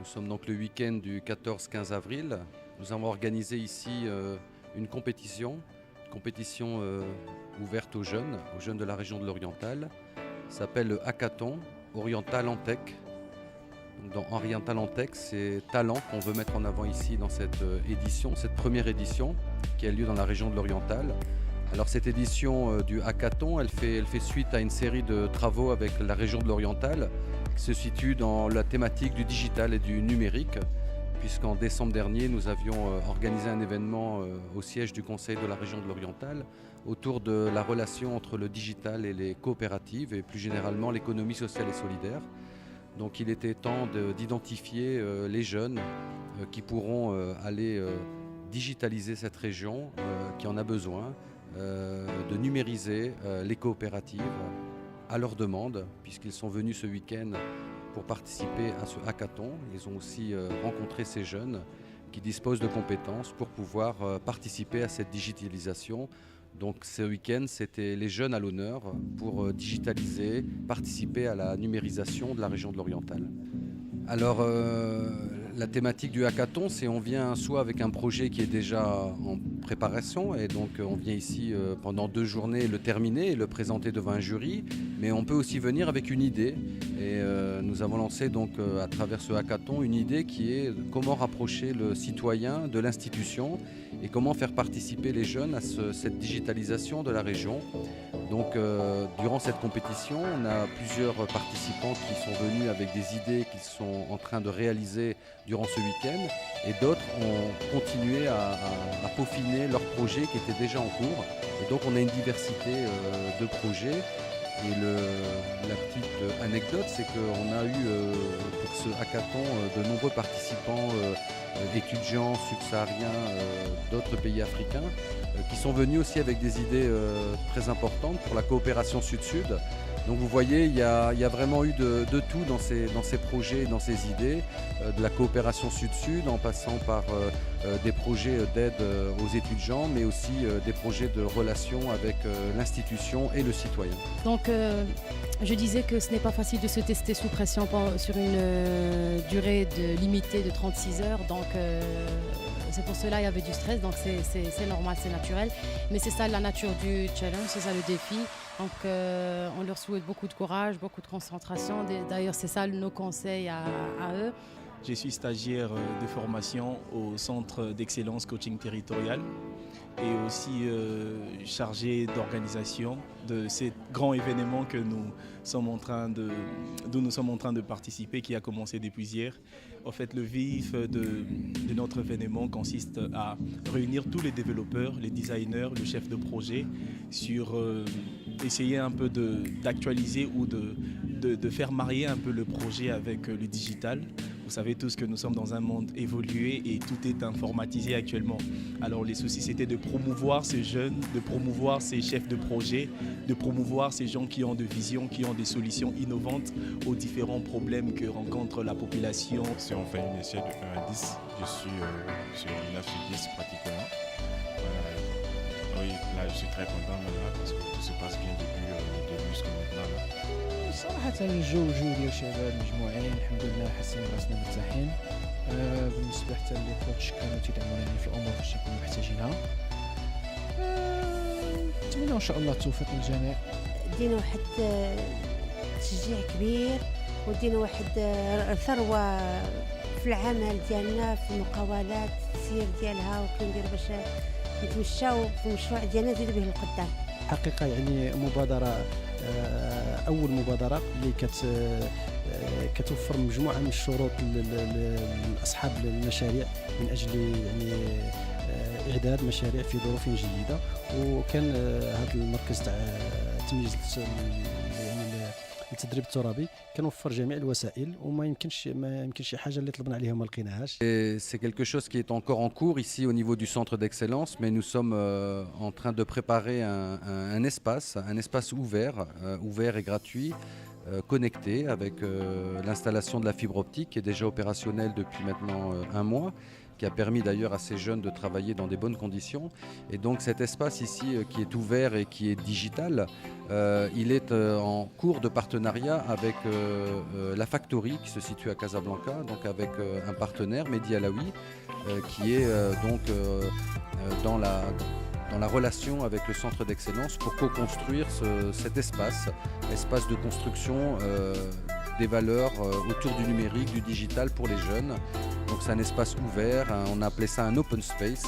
Nous sommes donc le week-end du 14-15 avril. Nous avons organisé ici une compétition ouverte aux jeunes de la région de l'Oriental. Ça s'appelle le Hackathon Oriental en Tech. Dans Oriental en Tech, c'est talent qu'on veut mettre en avant ici dans cette édition, cette première édition qui a lieu dans la région de l'Oriental. Alors cette édition du Hackathon, elle fait suite à une série de travaux avec la région de l'Oriental qui se situe dans la thématique du digital et du numérique, puisqu'en décembre dernier, nous avions organisé un événement au siège du Conseil de la région de l'Oriental autour de la relation entre le digital et les coopératives et plus généralement l'économie sociale et solidaire. Donc il était temps d'identifier les jeunes qui pourront aller digitaliser cette région qui en a besoin, de numériser les coopératives à leur demande, puisqu'ils sont venus ce week-end pour participer à ce hackathon. Ils ont aussi rencontré ces jeunes qui disposent de compétences pour pouvoir participer à cette digitalisation. Donc ce week-end, c'était les jeunes à l'honneur pour digitaliser, participer à la numérisation de la région de l'Oriental. Alors la thématique du hackathon, c'est on vient soit avec un projet qui est déjà en préparation et donc on vient ici pendant 2 journées le terminer et le présenter devant un jury, mais on peut aussi venir avec une idée et nous avons lancé donc à travers ce hackathon une idée qui est comment rapprocher le citoyen de l'institution et comment faire participer les jeunes à cette digitalisation de la région. Donc durant cette compétition, on a plusieurs participants qui sont venus avec des idées qu'ils sont en train de réaliser durant ce week-end et d'autres ont continué à peaufiner leurs projets qui étaient déjà en cours. Et donc on a une diversité de projets. Et la petite anecdote, c'est qu'on a eu pour ce hackathon de nombreux participants étudiants subsahariens d'autres pays africains qui sont venus aussi avec des idées très importantes pour la coopération sud-sud. Donc vous voyez, il y a vraiment eu de tout dans ces projets, dans ces idées, de la coopération sud-sud en passant par des projets d'aide aux étudiants, mais aussi des projets de relations avec l'institution et le citoyen. Donc je disais que ce n'est pas facile de se tester sous pression sur une durée limitée de 36 heures. Donc c'est pour cela qu'il y avait du stress, donc c'est normal, c'est naturel. Mais c'est ça la nature du challenge, c'est ça le défi. Donc on leur souhaite beaucoup de courage, beaucoup de concentration. D'ailleurs, c'est ça nos conseils à eux. Je suis stagiaire de formation au Centre d'excellence coaching territorial et aussi chargé d'organisation de ces grands événements que nous sommes en train de participer, qui a commencé depuis hier. En fait, le vif de notre événement consiste à réunir tous les développeurs, les designers, le chef de projet sur essayer un peu d'actualiser ou de faire marier un peu le projet avec le digital. Vous savez tous que nous sommes dans un monde évolué et tout est informatisé actuellement. Alors les soucis, c'était de promouvoir ces jeunes, de promouvoir ces chefs de projet, de promouvoir ces gens qui ont de vision, qui ont des solutions innovantes aux différents problèmes que rencontre la population. Si on fait une échelle de 1 à 10, je suis sur 9 sur 10 pratiquement. Oui, là je suis très content maintenant parce que tout se passe bien depuis le début jusqu'à maintenant. صراحة الجو ديال الشباب مجموعين الحمد لله حاسين راسنا مرتاحين. بالنسبة حتى لي كوتش كانوا تيدعمونا في الأمور فاش نكونوا محتاجينها. نتمنى إن شاء الله التوفيق للجميع. دينا واحد تشجيع كبير ودينا واحد ثروة في العمل ديالنا في المقاولات التسيير ديالها وكندير باش نتمشاو في المشروع ديالنا نزيدو به للقدام. حقيقة يعني مبادرة أول مبادرة اللي كتوفر مجموعة من الشروط لأصحاب المشاريع من أجل يعني إعداد مشاريع في ظروف جيدة. وكان هذا المركز تاع تمييز التدريب الترابي كنوفر جميع الوسائل وما يمكنش شي حاجه اللي طلبنا عليها ما لقيناهاش. C'est quelque chose qui est encore en cours ici au niveau du centre d'excellence, mais nous sommes en train de préparer un espace ouvert et gratuit connectés avec l'installation de la fibre optique qui est déjà opérationnelle depuis maintenant un mois, qui a permis d'ailleurs à ces jeunes de travailler dans des bonnes conditions. Et donc cet espace ici qui est ouvert et qui est digital, il est en cours de partenariat avec la Factory qui se situe à Casablanca, donc avec un partenaire, Mehdi Alaoui, qui est dans la relation avec le centre d'excellence pour co-construire cet espace de construction des valeurs autour du numérique, du digital pour les jeunes. Donc c'est un espace ouvert, on a appelé ça un open space,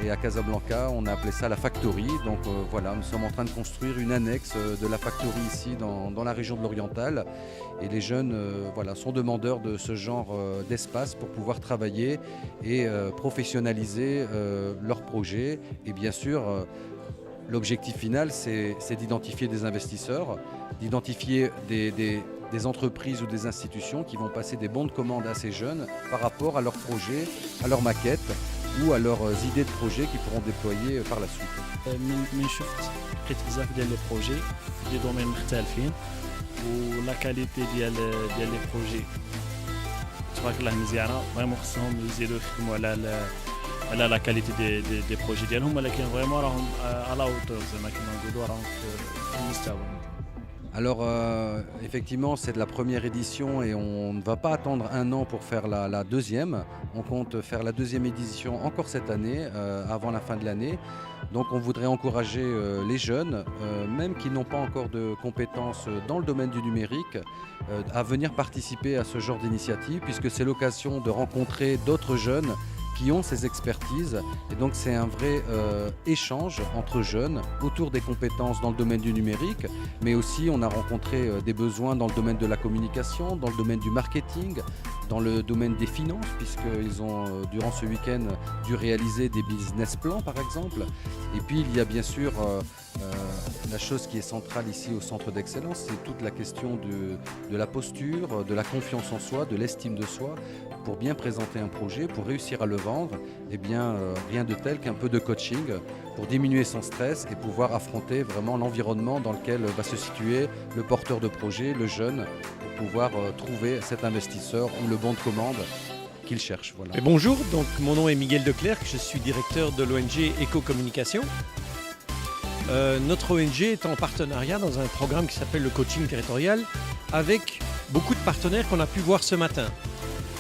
et à Casablanca on a appelé ça la Factory. Donc voilà, nous sommes en train de construire une annexe de la Factory ici dans la région de l'Oriental, et les jeunes sont demandeurs de ce genre d'espace pour pouvoir travailler et professionnaliser leurs projets. Et bien sûr l'objectif final c'est d'identifier des investisseurs, d'identifier des entreprises ou des institutions qui vont passer des bons de commande à ces jeunes par rapport à leurs projets, à leurs maquettes ou à leurs idées de projets qu'ils pourront déployer par la suite. من شفت لقيت بزاف ديال لي بروجي في دي دومين مختلفين ولا كاليتي ديال لي بروجي تبارك الله مزيانه فريمون خصهم يزيدوا يخدموا على لا كاليتي دي بروجي ديالهم ولكن فريمون راهم على اوتور زعما كيما نقولوا راهم في المستوى. Alors effectivement c'est de la première édition et on ne va pas attendre un an pour faire la deuxième. On compte faire la deuxième édition encore cette année, avant la fin de l'année. Donc on voudrait encourager les jeunes, même qui n'ont pas encore de compétences dans le domaine du numérique, à venir participer à ce genre d'initiative, puisque c'est l'occasion de rencontrer d'autres jeunes qui ont ces expertises, et donc c'est un vrai échange entre jeunes autour des compétences dans le domaine du numérique, mais aussi on a rencontré des besoins dans le domaine de la communication, dans le domaine du marketing, dans le domaine des finances, puisqu'ils ont durant ce week-end dû réaliser des business plans par exemple. Et puis il y a bien sûr la chose qui est centrale ici au centre d'excellence, c'est toute la question de la posture, de la confiance en soi, de l'estime de soi. Pour bien présenter un projet, pour réussir à le vendre, eh bien, rien de tel qu'un peu de coaching pour diminuer son stress et pouvoir affronter vraiment l'environnement dans lequel va se situer le porteur de projet, le jeune, pour pouvoir trouver cet investisseur ou le bon de commande qu'il cherche. Voilà. Et bonjour, donc mon nom est Miguel Declercq, je suis directeur de l'ONG Éco-Communication. Notre ONG est en partenariat dans un programme qui s'appelle le coaching territorial avec beaucoup de partenaires qu'on a pu voir ce matin.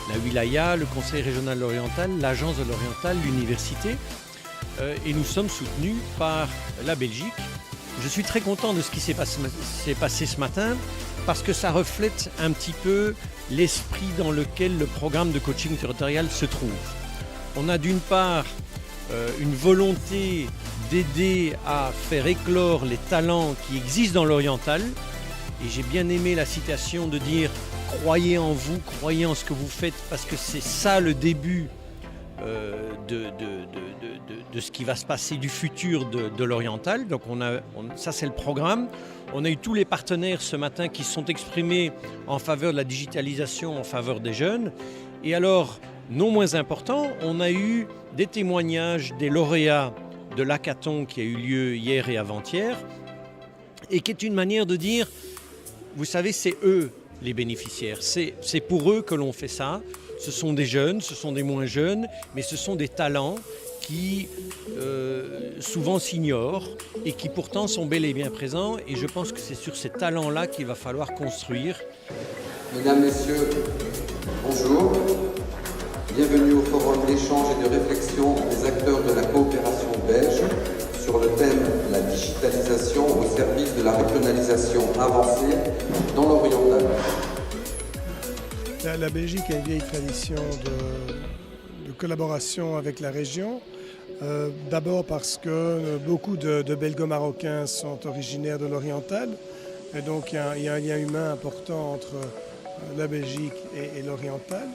La Wilaya, le Conseil régional de l'Oriental, l'Agence de l'Oriental, l'université. Et nous sommes soutenus par la Belgique. Je suis très content de ce qui s'est passé ce matin parce que ça reflète un petit peu l'esprit dans lequel le programme de coaching territorial se trouve. On a d'une part une volonté d'aider à faire éclore les talents qui existent dans l'Oriental. Et j'ai bien aimé la citation de dire « Croyez en vous, croyez en ce que vous faites » parce que c'est ça le début de ce qui va se passer du futur de l'Oriental. Donc ça c'est le programme. On a eu tous les partenaires ce matin qui se sont exprimés en faveur de la digitalisation, en faveur des jeunes. Et alors, non moins important, on a eu des témoignages des lauréats de l'hackathon qui a eu lieu hier et avant-hier et qui est une manière de dire, vous savez, c'est eux les bénéficiaires, c'est pour eux que l'on fait ça. Ce sont des jeunes, ce sont des moins jeunes, mais ce sont des talents qui souvent s'ignorent et qui pourtant sont bel et bien présents. Et je pense que c'est sur ces talents-là qu'il va falloir construire. Mesdames, Messieurs, bonjour. Bienvenue au forum d'échange et de réflexion des acteurs de la coopération belge sur le thème « La digitalisation au service de la régionalisation avancée dans l'Oriental ». La Belgique a une vieille tradition de collaboration avec la région. D'abord parce que beaucoup de Belgo-Marocains sont originaires de l'Oriental. Et donc il y a un lien humain important entre la Belgique et l'Oriental.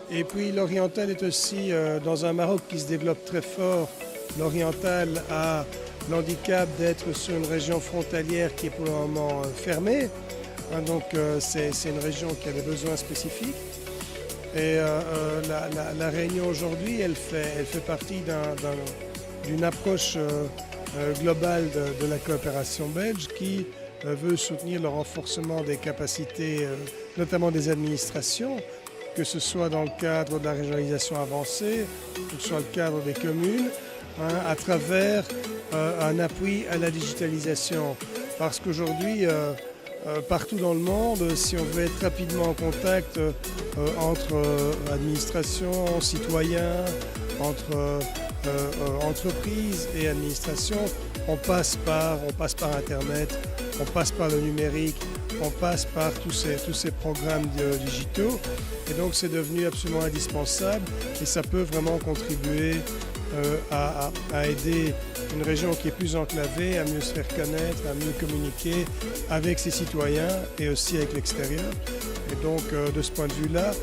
Et puis l'Oriental est aussi dans un Maroc qui se développe très fort. L'Oriental a l'handicap d'être sur une région frontalière qui est pour le moment fermée. Donc c'est une région qui a des besoins spécifiques. Et la Réunion aujourd'hui, elle fait partie d'une approche globale de la coopération belge qui veut soutenir le renforcement des capacités, notamment des administrations, que ce soit dans le cadre de la régionalisation avancée, que ce soit le cadre des communes, à travers un appui à la digitalisation. Parce qu'aujourd'hui, partout dans le monde, si on veut être rapidement en contact entre administration, citoyens, entre entreprises et administration, on passe par Internet, on passe par le numérique, on passe par tous ces programmes digitaux. Et donc c'est devenu absolument indispensable et ça peut vraiment contribuer à aider une région qui est plus enclavée à mieux se faire connaître, à mieux communiquer avec ses citoyens et aussi avec l'extérieur. Et donc de ce point de vue-là,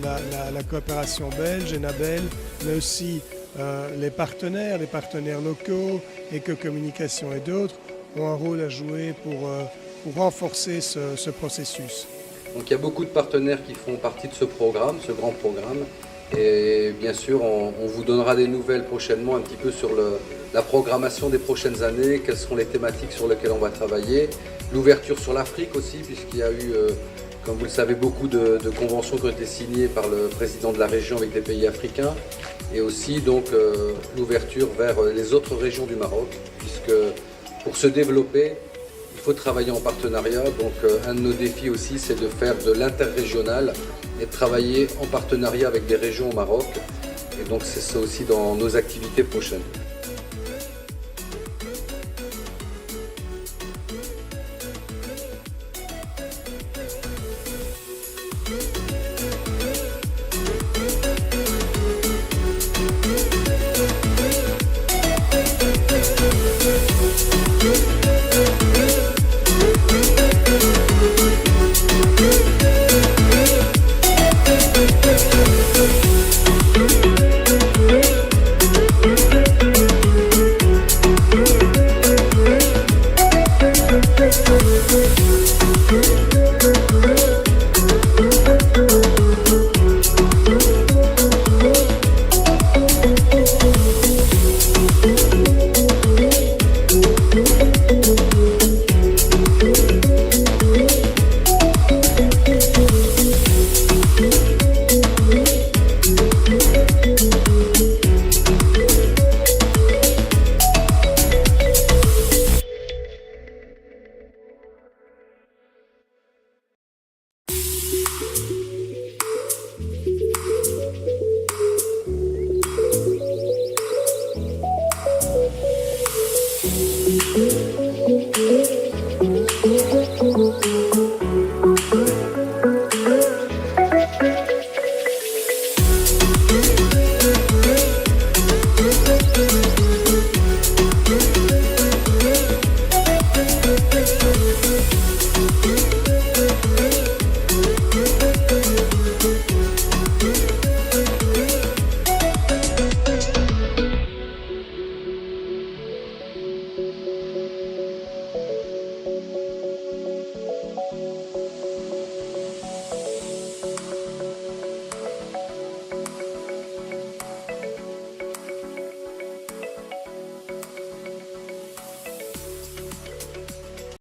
la coopération belge, Enabel, mais aussi les partenaires locaux, Éco-Communication et d'autres, ont un rôle à jouer pour renforcer ce processus. Donc il y a beaucoup de partenaires qui font partie de ce programme, ce grand programme. Et bien sûr, on vous donnera des nouvelles prochainement un petit peu sur la programmation des prochaines années, quelles seront les thématiques sur lesquelles on va travailler. L'ouverture sur l'Afrique aussi, puisqu'il y a eu, comme vous le savez, beaucoup de conventions qui ont été signées par le président de la région avec des pays africains. Et aussi donc l'ouverture vers les autres régions du Maroc, puisque pour se développer, il faut travailler en partenariat. Donc un de nos défis aussi, c'est de faire de l'interrégional et de travailler en partenariat avec des régions au Maroc. Et donc c'est ça aussi dans nos activités prochaines.